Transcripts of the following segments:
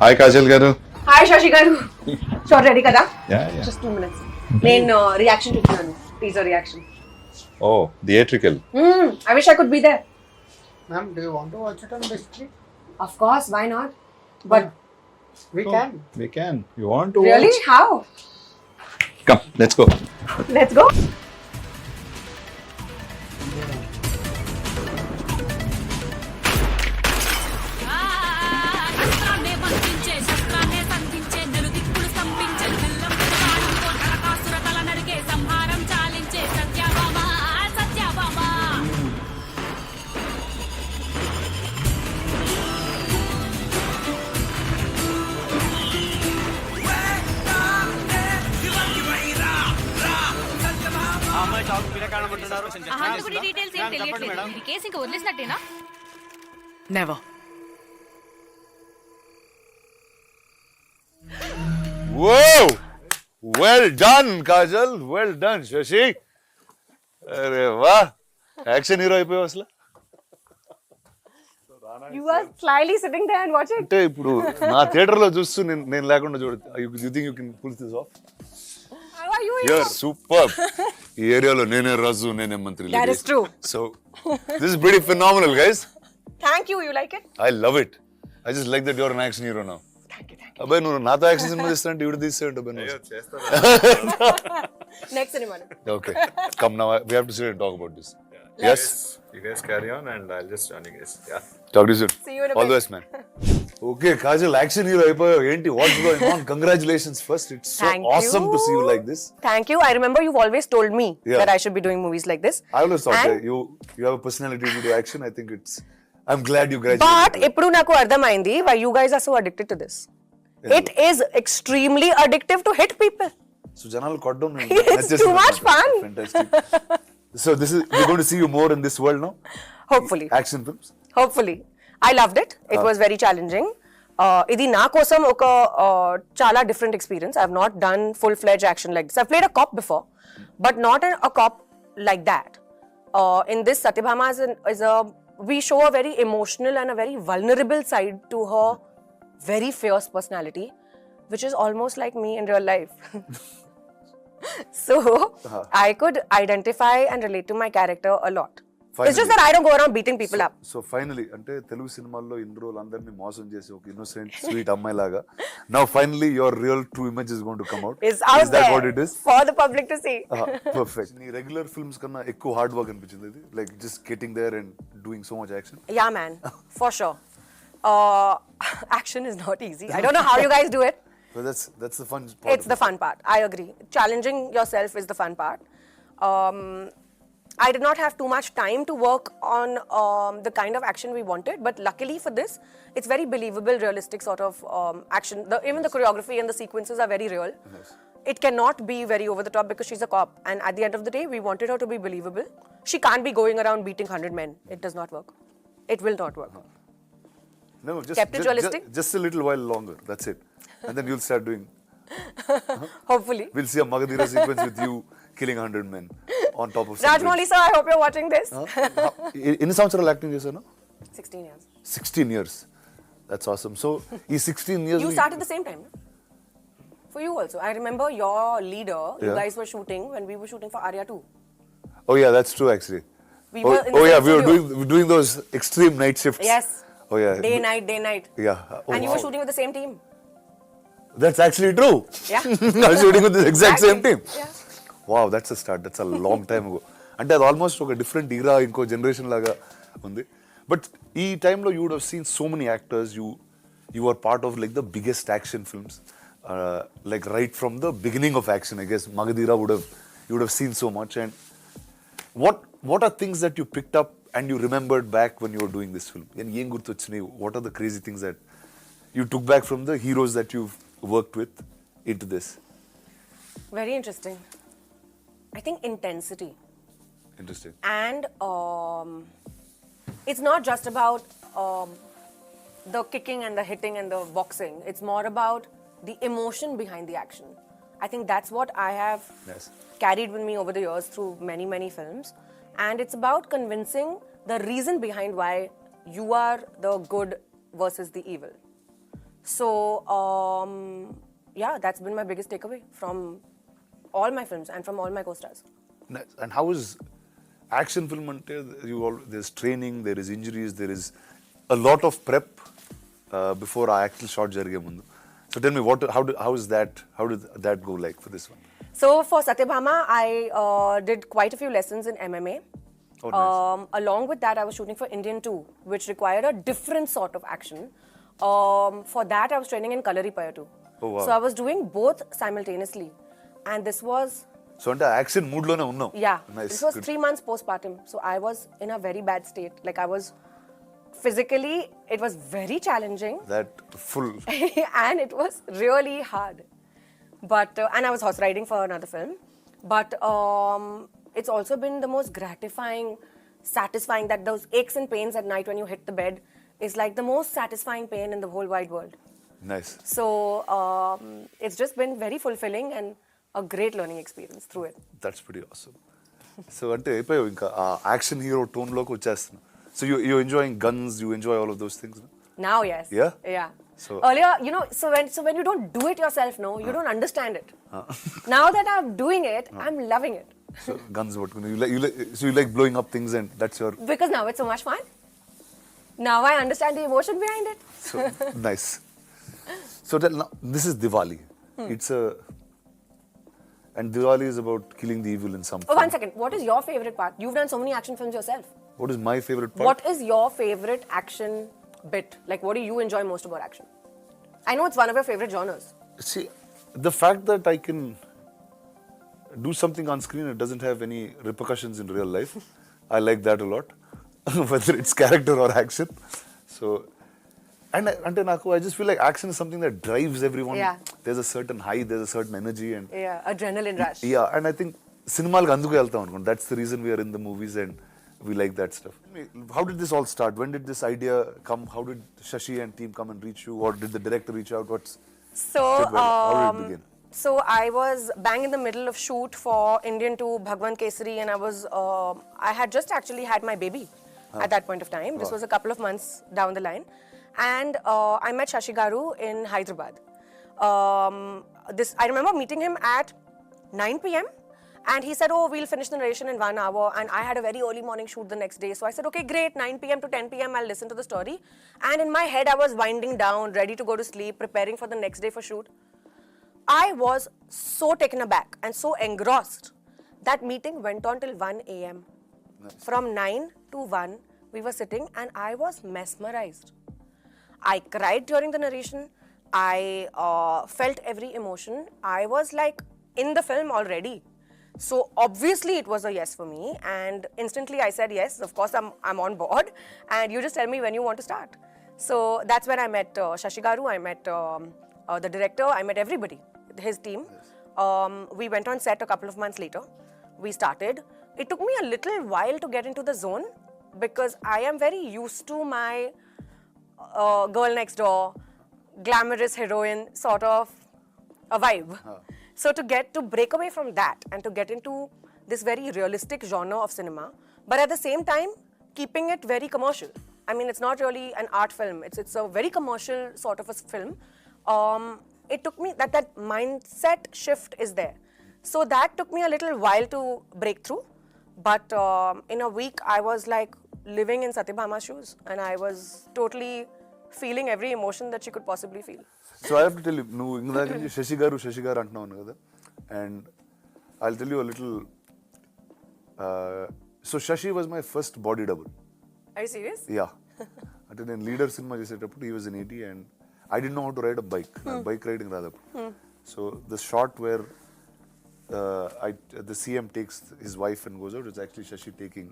Hi Kajal గారు. Hi Shashi గారు. Short ready కదా? Just 2 minutes. నేను రియాక్షన్ ఇస్తున్నాను, teaser reaction. Oh, theatrical. I wish I could be there. Ma'am, do you want to watch it on big screen? Of course, why not? But We can. We can. You want to really, watch? how? Come, let's go. Let's go. Never. Whoa! Well done, Kajal. Well done, Shashi. అరే వా, action hero అయిపోయావు అసలు. You are slyly sitting there and watching. అంటే ఇప్పుడు నా theatre లో చూస్తూ నేను లేకుండా చూడ. You think you can pull this off? How are you? You're superb. ఈ ఏరియాలో నేనే రాజు, నేనే మంత్రి. That is true. So this is pretty phenomenal, guys. Thank you. You like it? I love it. I just like that you're an action hero now. Thank you. అబ్బాయి నువ్వు నాతో action cinema తీస్తానంటే ఇవిడ తీస్తానంటే అబ్బాయి. Next cinema. Okay, come now. We have to sit and talk about this. Yes. You guys carry on and I'll just join you guys. Yeah. Talk to you soon. See you in a All the bit. best, man. Okay, Kajal, action hero అయిపోయావు. ఏంటి? What's going on? Congratulations first. It's so Thank awesome you. to see you like this. Thank you. I remember you've always told me Yeah. that I should be doing movies like this. I always thought And- that you have a personality to do action. I think I'm glad you graduated. But ఇప్పుడు నాకు అర్థమైంది why you guys are so addicted to this. It is extremely addictive to hit people. So జనాలు కొట్టడం It's too much fun. Fantastic. So we're going to see you more in this world now. Hopefully. Action films. Hopefully. I loved it. It was very challenging. ఇది నా కోసం ఒక చాలా different experience. I have not done full fledged action like this. I played a cap before, but not a cap like that. In this, Satyabhama we show a very emotional and a very vulnerable side to her very fierce personality, which is almost like me in real life. So I could identify and relate to my character a lot. It's just that I don't go around beating people up. So finally అంటే తెలుగు సినిమాల్లో ఇన్ని రోజులు అందరినీ మోసం చేసి ఒక innocent sweet అమ్మాయి లాగా now finally your real true image is going to come out. It's out Is that there what it is? for the public to see. Perfect. నీ రెగ్యులర్ ఫిల్మ్స్ కన్నా ఎక్కువ హార్డ్ వర్క్ అనిపించింది ఇది, like just getting there and doing so much action. Yeah, man, for sure. Action is not easy. I don't know how you guys do it. So that's the fun part. It's the fun part. I agree. Challenging yourself is the fun part. I did not have too much time to work on the kind of action we wanted, but luckily for this, it's very believable, realistic sort of action. Even the choreography and the sequences are very real. Yes. It cannot be very over the top because she's a cop, and at the end of the day, we wanted her to be believable. She can't be going around beating 100 men. It does not work. It will not work. No, Kept it realistic? Just a little while longer. That's it. And then you'll start doing. Hopefully. We'll see a Magadira sequence with you killing 100 men on top of. Rajmouli sir, I hope you're watching this. ఎన్ని సంవత్సరాలు acting చేశాను? 16 years. 16 years. That's awesome. So ఈ 16 years You started the same time, no? For you also. I remember your leader, you Yeah. guys were shooting when we were shooting for Arya 2. Oh yeah, that's true actually. We were in the oh yeah, same we were studio. doing those extreme night shifts. Yes. Oh yeah. Day, night. Yeah. Oh, And you were wow. shooting with the same team. That's actually true. Yeah. I was shooting with the exact same team. Yeah. Wow, that's a start. That's a long time ago. అంటే అది almost ఒక different ఈరా, ఇంకో generation లాగా ఉంది. But ఈ టైంలో you would have seen so many actors. You are part of like the biggest action films, like right from the beginning of action. I guess Magadira you would have seen so much. And what are things that you picked up and you remembered back when you were doing this film? And ఏం గుర్తొచ్చినాయి? What are the crazy things that you took back from the heroes that you've worked with into this? Very interesting. I think intensity. Interesting. And it's not just about the kicking and the hitting and the boxing. It's more about the emotion behind the action. I think that's what I have Yes. carried with me over the years through many, many films. And it's about convincing the reason behind why you are the good versus the evil. So, yeah, that's been my biggest takeaway from all my films and from all my co-stars. Nice. And how is action film ante there's training, there is injuries, there is a lot of prep before our actual shot jarige mundu. So tell me how did that go like for this one? So for Satyabhama, I did quite a few lessons in MMA. Oh, nice. Along with that, I was shooting for Indian 2, which required a different sort of action. For that, I was training in Kalaripaya too. Oh, wow. So I was doing both simultaneously. And this was, So ante action mood lone unnam. yeah, Nice. this was Good. 3 months postpartum. So I was in a very bad state. Like I was, physically, it was very challenging. That full And it was really hard. But and I was horse riding for another film. But it's also been the most gratifying, satisfying, that those aches and pains at night when you hit the bed is like the most satisfying pain in the whole wide world. nice. So it's just been very fulfilling and a great learning experience through it. That's pretty awesome. So ante అయిపోయావు ఇంకా ఆ action hero tone లోకి వచ్చేస్తున్నా. So you enjoying guns, you enjoy all of those things, no? Now, yes. Yeah? Yeah. So- Earlier, you know, so when you don't do it yourself, no, you don't understand it. Now that I'm doing it, I'm loving it. So guns పట్టుకుని you like blowing up things and that's your Because now it's so much fun. Now I understand the emotion behind it. so nice. So now, this is Diwali. It's a and Diwali is about killing the evil in some Oh, form. one second. What is your favorite part? You've done so many action films yourself. What is my favorite part? What is your favorite action bit? Like, what do you enjoy most about action? I know it's one of your favorite genres. See, the fact that I can do something on screen, it doesn't have any repercussions in real life. I like that a lot, whether it's character or action. So, and I just feel like action is something that drives everyone. Yeah. There's a certain high, there's a certain energy, and Yeah, adrenaline rush. yeah, and I think cinema anduku veltam anukondi. That's the reason we are in the movies and we like that stuff. How did this all start? When did this idea come? How did Shashi and team come and reach you, or did the director reach out? So, How did it begin? So I was bang in the middle of shoot for Indian 2 Bhagwan Kesari, and I had just actually had my baby at that point of time. This was a couple of months down the line, and I met Shashi Garu in Hyderabad. I remember meeting him at 9 p.m. and he said, "Oh, we'll finish the narration in 1 hour." And I had a very early morning shoot the next day, so I said, "Okay, great. 9 p.m. to 10 p.m. I'll listen to the story." And in my head, I was winding down, ready to go to sleep, preparing for the next day for shoot. I was so taken aback and so engrossed. That meeting went on till 1 a.m. Nice. From 9 to 1, we were sitting and I was mesmerized. I cried during the narration. I felt every emotion. I was like in the film already. So obviously it was a yes for me, and instantly I said yes. Of course I'm on board, and you just tell me when you want to start. So that's when I met Shashi Garu. I met the director. I met everybody, his team. We went on set a couple of months later. We started. It took me a little while to get into the zone because I am very used to my girl next door, glamorous heroine sort of a vibe. So to break away from that and to get into this very realistic genre of cinema, but at the same time keeping it very commercial. I mean, it's not really an art film. It's a very commercial sort of a film. It took me that mindset shift is there. So that took me a little while to break through. But in a week, I was like living in Satyabhama's shoes, and I was totally feeling every emotion that she could possibly feel. So I have to tell you, నువ్వు ఇందాక నుంచి శశి గారు అంటున్నావు కదా, and I'll tell you a little. So Shashi was my first body double. Are you serious? Yeah. అంటే నేను leader cinema చేసేటప్పుడు he was in 80 and I didn't know how to ride a bike. నాకు bike riding రాదప్పుడు. So the shot where the CM takes his wife and goes out, it's actually Shashi taking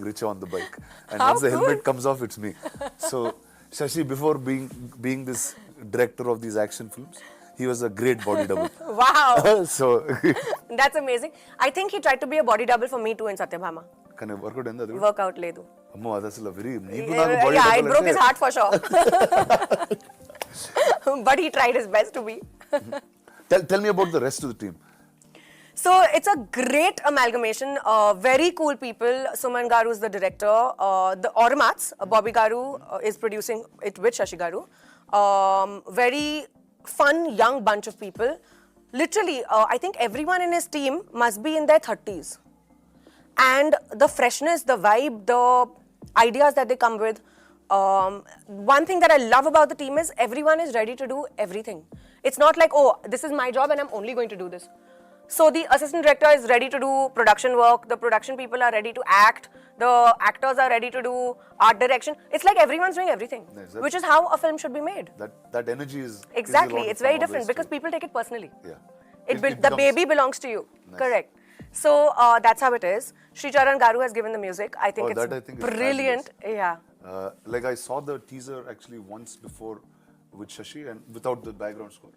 Richa on the bike. And How once the cool. helmet comes off, it's me. So Shashi, before being this director of these action films, he was a great body double. Wow. So That's amazing. I think he tried to be a body double for me too in Satyabhama. కానీ work out అయింది అది Workout ledu. అమ్మో అది అసలు very నీకు నాకు body Yeah, it broke his heart for sure. But he tried his best to be. Tell me about the rest of the team. So it's a great amalgamation. Very cool people. Suman Garu is the director. The Automats, Bobby Garu is producing it with Shashi Garu. very fun, young bunch of people. Literally, I think everyone in his team must be in their 30s. And the freshness, the vibe, the ideas that they come with. One thing that I love about the team is everyone is ready to do everything. It's not like, oh, this is my job and I'm only going to do this. So the assistant director is ready to do production work, the production people are ready to act, the actors are ready to do art direction. It's like everyone's doing everything, Nice. which is how a film should be made. That energy is Exactly, is a lot it's of fun very different always because to- people take it personally. Yeah. The becomes- baby belongs to you. Nice. Correct. So that's how it is. Sri Charan Garu has given the music. I think Oh, it's that I think is brilliant. Yeah. Like I saw the teaser actually once before with Shashi and without the background score,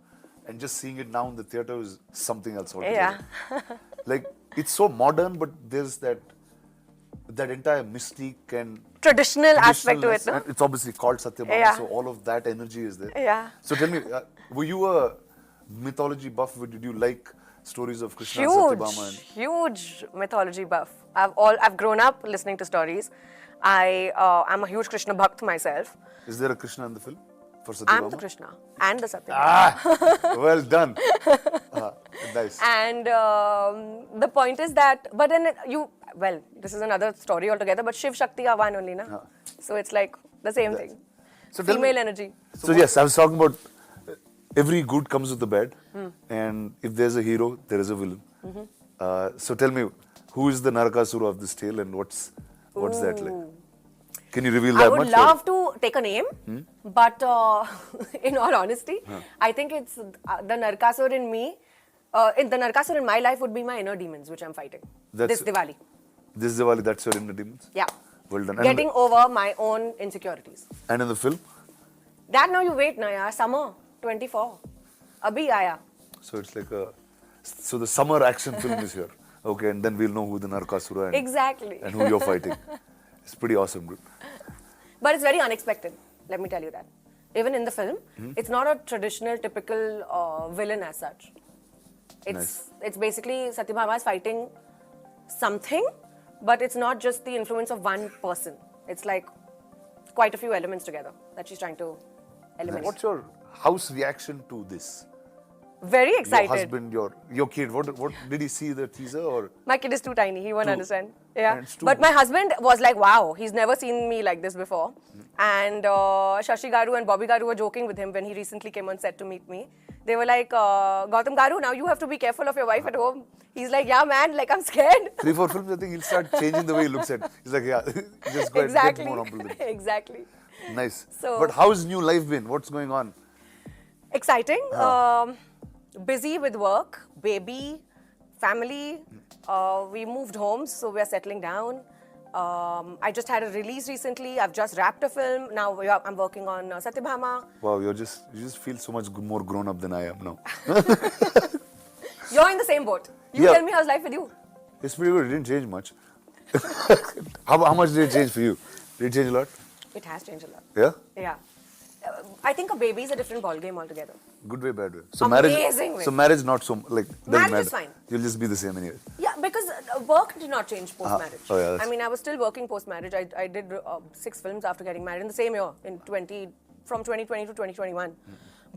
and just seeing it now in the theater is something else altogether. Yeah. Like it's so modern, but there's that entire mystique and Traditional aspect to it, traditionalness, no? and it's obviously called Satyabhama, Yeah. so all of that energy is there. Yeah. So tell me, were you a mythology buff? Did you like stories of Krishna and Huge, Satyabhama? And huge mythology buff. I've grown up listening to stories. I'm a huge Krishna bhakt myself. is there a Krishna in the film for Satyabhama? I'm the Krishna and the Satyabhama. Well done. Nice. And the point is that, but then this is another story altogether, but Shiv Shakti are one only, na? So it's like the same thing. So tell me- Female energy. So yes, I was talking about every good comes with a bad, and if there's a hero, there is a villain. So tell me, who is the Narakasura of this tale, and what's that like? Can you reveal I that would much? love to take a name, but in all honesty, I think it's the Narkasur in me. The Narkasur in my life would be my inner demons, which I'm fighting That's- this Diwali. This Diwali, that's your inner demons. Yeah. Well done. Getting over my own insecurities. And in the film, That now you wait, na yaar. Summer 24. Abhi aaya. so it's like so the summer action film is here. Okay, and then we'll know who the Narakasura Exactly. and who you're fighting. It's pretty awesome, dude. But it's very unexpected, let me tell you that. Even in the film, it's not a traditional, typical villain as such. It's basically Satyabhama is fighting something, but it's not just the influence of one person. It's like quite a few elements together that she's trying to eliminate. What's your house reaction to this? Very excited. Your husband, your kid. What did he see the teaser or? My kid is too tiny. He won't understand. Yeah. And it's too- But my husband was like, wow, he's never seen me like this before. And Shashi Garu and Bobby Garu were joking with him when he recently came on set to meet me. They were like, Gautam Garu, now you have to be careful of your wife at home. He's like, yeah, man, like I'm scared. 3-4 films, I think he'll start changing the way he looks at it. He's like, yeah, just go ahead, Exactly. get more humble than me. Exactly. Nice. So- But how's new life been? What's going on? Exciting. Busy with work, baby, family. We moved homes, so we're settling down. I just had a release recently. I've just wrapped a film. Now I'm working on Satyabhama. Wow, you just feel so much more grown up than I am now. You're in the same boat. You Yeah. tell me how's life with you. It's pretty good. It didn't change much. how much did it change for you? Did it change a lot? It has changed a lot. Yeah? Yeah. I think a baby is a different ballgame altogether. Good way, bad way. So Amazing way. So marriage not so like doesn't Marriage matter. is fine. You'll just be the same anyway. Yeah, because work did not change post-marriage. Oh, yeah, that's- I mean, I was still working post-marriage. I did 6 films after getting married in the same year, from 2020 to 2021.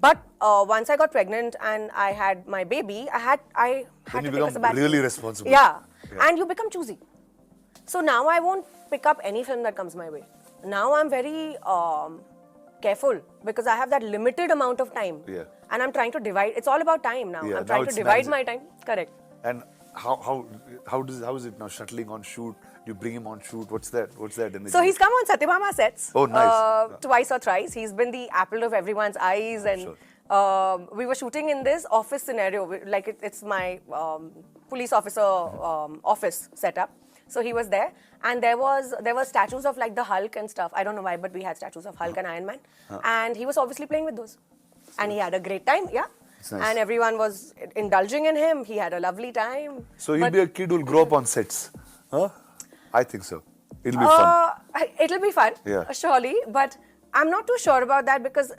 But once I got pregnant and I had my baby, I had Then to you take a become sabbatical. really responsible. Yeah. And you become choosy. So now I won't pick up any film that comes my way. Now I'm very careful because I have that limited amount of time. Yeah. And I'm trying to divide. It's all about time now. Yeah, I'm now trying to it's divide managing. my time. Correct. And how is it now shuttling on shoot? You bring him on shoot. What's that energy? So he's come on Satyabhama sets. Oh, nice. Twice or thrice. He's been the apple of everyone's eyes, and Sure. we were shooting in this office scenario. Like it's my police officer office setup. So he was there, and there were statues of like the Hulk and stuff. I don't know why, but we had statues of Hulk and Iron Man, and he was obviously playing with those, and he had a great time. Yeah. It's nice. And everyone was indulging in him. He had a lovely time. So he'll But- be a kid who'll grow up on sets. Huh? I think so. It'll be fun. It'll be fun, Yeah. surely. But I'm not too sure about that because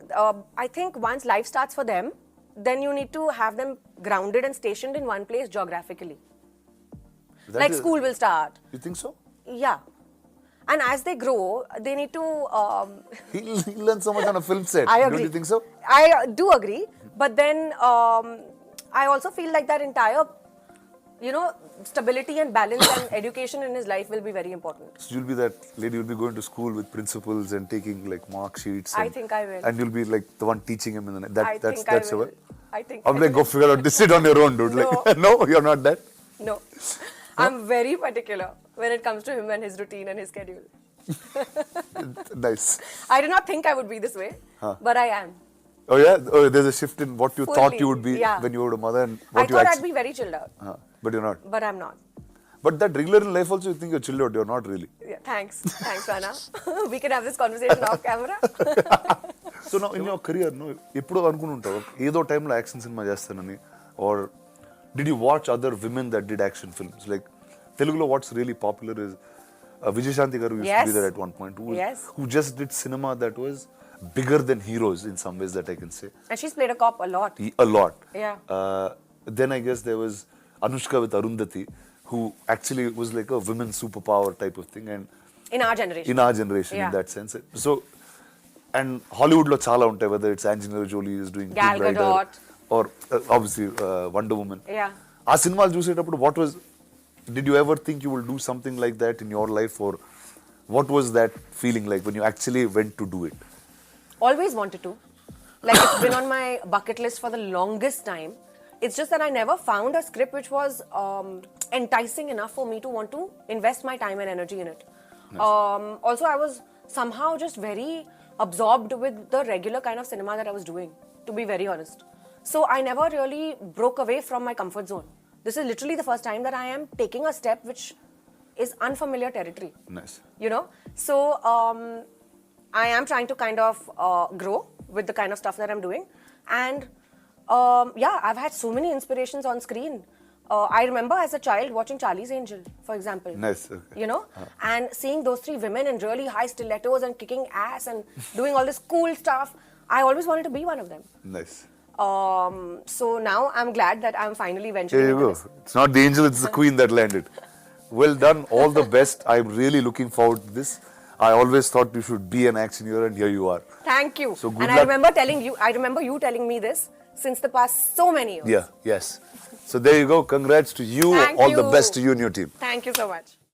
I think once life starts for them, then you need to have them grounded and stationed in one place geographically. That Like is- school will start. You think so? Yeah. And as they grow, they need to. He'll learn so much on a film set. I agree. Don't you think so? I do agree, but then I also feel like that entire, stability and balance and education in his life will be very important. So you'll be that lady who'll be going to school with principals and taking like mark sheets. I And, think I will. And you'll be like the one teaching him in the night. I think I will. it. I think. I'm I like, will. go figure out this. Sit on your own, dude. No. Like, no, you're not that. No, I'm very particular when it comes to him and his routine and his schedule. Nice. I did not think I would be this way, but I am. Oh yeah. Oh, there's a shift in what you thought Fully, you would be yeah. when you were a mother and what I you thought I'd actually. be very chilled out, But you're not. but I'm not. But that regular in life also, you think you're chilled out. You're not really. Yeah, thanks, Rana. We can have this conversation off camera. So now in your career, no, ఎప్పుడో అనుకుని ఉంటావు ఏదో టైంలో action cinema చేస్తానని or did you watch other women that did action films like Telugulo what's really popular is Vijayashanti garu used to be Yes. there at one point Yes. who just did cinema that was bigger than heroes in some ways that I can say And she's played a cop a lot. a lot. Yeah. Then I guess there was Anushka with Arundhati who actually was like a women's superpower type of thing and In our generation. in our generation in Yeah. that sense. So, and Hollywood lo chala untai whether it's Angelina Jolie is doing Gal Tomb Raider Gadot. or obviously Wonder Woman. Yeah. ఆ సినిమాలు చూసేటప్పుడు what was did you ever think you will do something like that in your life or what was that feeling like when you actually went to do it? Always wanted to. Like it's been on my bucket list for the longest time. It's just that I never found a script which was enticing enough for me to want to invest my time and energy in it. Also, I was somehow just very absorbed with the regular kind of cinema that I was doing, to be very honest. So I never really broke away from my comfort zone. This is literally the first time that I am taking a step which is unfamiliar territory. Nice. So I am trying to kind of grow with the kind of stuff that I'm doing. And I've had so many inspirations on screen. I remember as a child watching Charlie's Angel, for example. Nice. Okay. And seeing those three women in really high stilettos and kicking ass and doing all this cool stuff. I always wanted to be one of them. Nice. So now I'm glad that I'm finally venturing There you into go. this. It's not the angel, it's the queen that landed. Well done. All the best. I'm really looking forward to this. I always thought you should be an action hero and here you are. Thank you. So good and luck. I remember you telling me this since the past so many years. Yeah, yes. So there you go. Congrats to you. Thank All the you. best to you and your team. Thank you so much.